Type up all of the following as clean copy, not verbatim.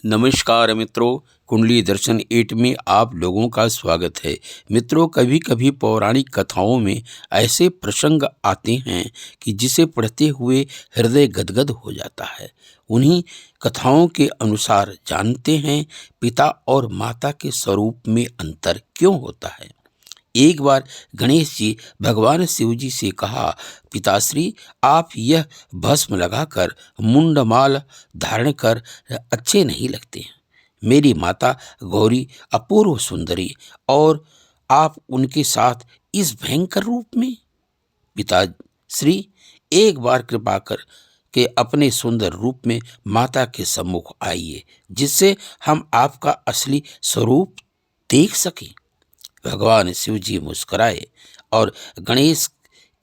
नमस्कार मित्रों, कुंडली दर्शन 8 में आप लोगों का स्वागत है। मित्रों, कभी कभी पौराणिक कथाओं में ऐसे प्रसंग आते हैं कि जिसे पढ़ते हुए हृदय गदगद हो जाता है। उन्हीं कथाओं के अनुसार जानते हैं पिता और माता के स्वरूप में अंतर क्यों होता है। एक बार गणेश जी भगवान शिव जी से कहा, पिताश्री आप यह भस्म लगाकर मुंडमाल धारण कर अच्छे नहीं लगते हैं। मेरी माता गौरी अपूर्व सुंदरी और आप उनके साथ इस भयंकर रूप में। पिताश्री एक बार कृपा कर के अपने सुंदर रूप में माता के सम्मुख आइए, जिससे हम आपका असली स्वरूप देख सकें। भगवान शिव जी मुस्कुराए और गणेश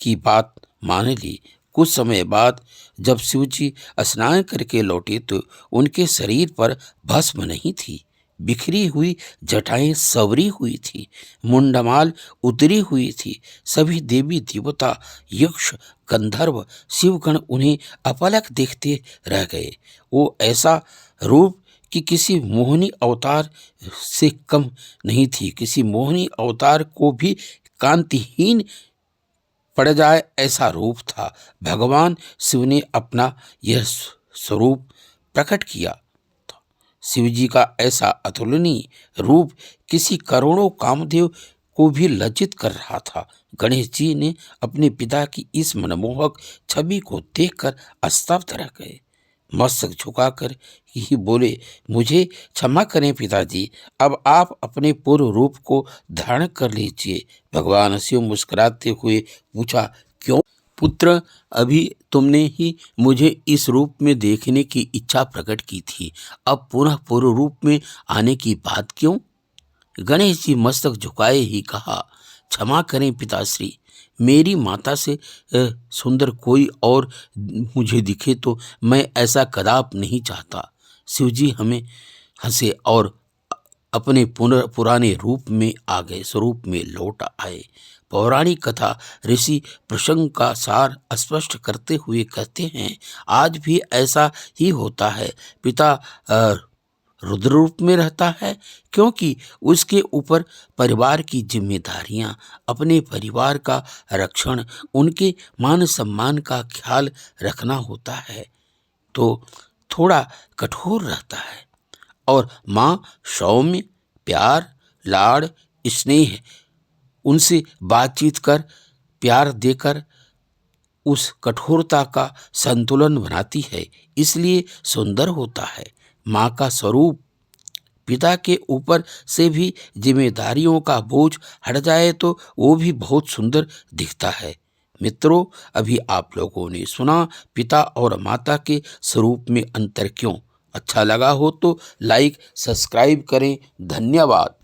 की बात मान ली। कुछ समय बाद जब शिव जी स्नान करके लौटे तो उनके शरीर पर भस्म नहीं थी। बिखरी हुई जटाएं संवरी हुई थी, मुंडमाल उतरी हुई थी। सभी देवी देवता, यक्ष, गंधर्व, शिवगण उन्हें अपलक देखते रह गए। वो ऐसा रूप कि किसी मोहिनी अवतार से कम नहीं थी। किसी मोहिनी अवतार को भी कांतिहीन पड़ जाए ऐसा रूप था। भगवान शिव ने अपना यह स्वरूप प्रकट किया। शिव जी का ऐसा अतुलनीय रूप किसी करोड़ों कामदेव को भी लज्जित कर रहा था। गणेश जी ने अपने पिता की इस मनमोहक छवि को देखकर स्तब्ध रह गए। मस्तक झुकाकर ही बोले, मुझे क्षमा करें पिताजी, अब आप अपने पूर्व रूप को धारण कर लीजिए। भगवान शिव मुस्कुराते हुए पूछा, क्यों पुत्र, अभी तुमने ही मुझे इस रूप में देखने की इच्छा प्रकट की थी, अब पुनः पूर्व रूप में आने की बात क्यों। गणेश जी मस्तक झुकाए ही कहा, क्षमा करें पिताश्री, मेरी माता से सुंदर कोई और मुझे दिखे तो मैं ऐसा कदाप नहीं चाहता। शिव जी हमें हंसे और अपने पुराने रूप में आ गए, स्वरूप में लौट आए। पौराणिक कथा ऋषि प्रसंग का सार स्पष्ट करते हुए कहते हैं, आज भी ऐसा ही होता है। पिता रुद्र रूप में रहता है क्योंकि उसके ऊपर परिवार की जिम्मेदारियां, अपने परिवार का रक्षण, उनके मान सम्मान का ख्याल रखना होता है, तो थोड़ा कठोर रहता है। और माँ सौम्य, प्यार, लाड़, स्नेह, उनसे बातचीत कर, प्यार देकर उस कठोरता का संतुलन बनाती है, इसलिए सुंदर होता है। माँ का स्वरूप पिता के ऊपर से भी जिम्मेदारियों का बोझ हट जाए तो वो भी बहुत सुंदर दिखता है। मित्रों, अभी आप लोगों ने सुना पिता और माता के स्वरूप में अंतर क्यों। अच्छा लगा हो तो लाइक सब्सक्राइब करें। धन्यवाद।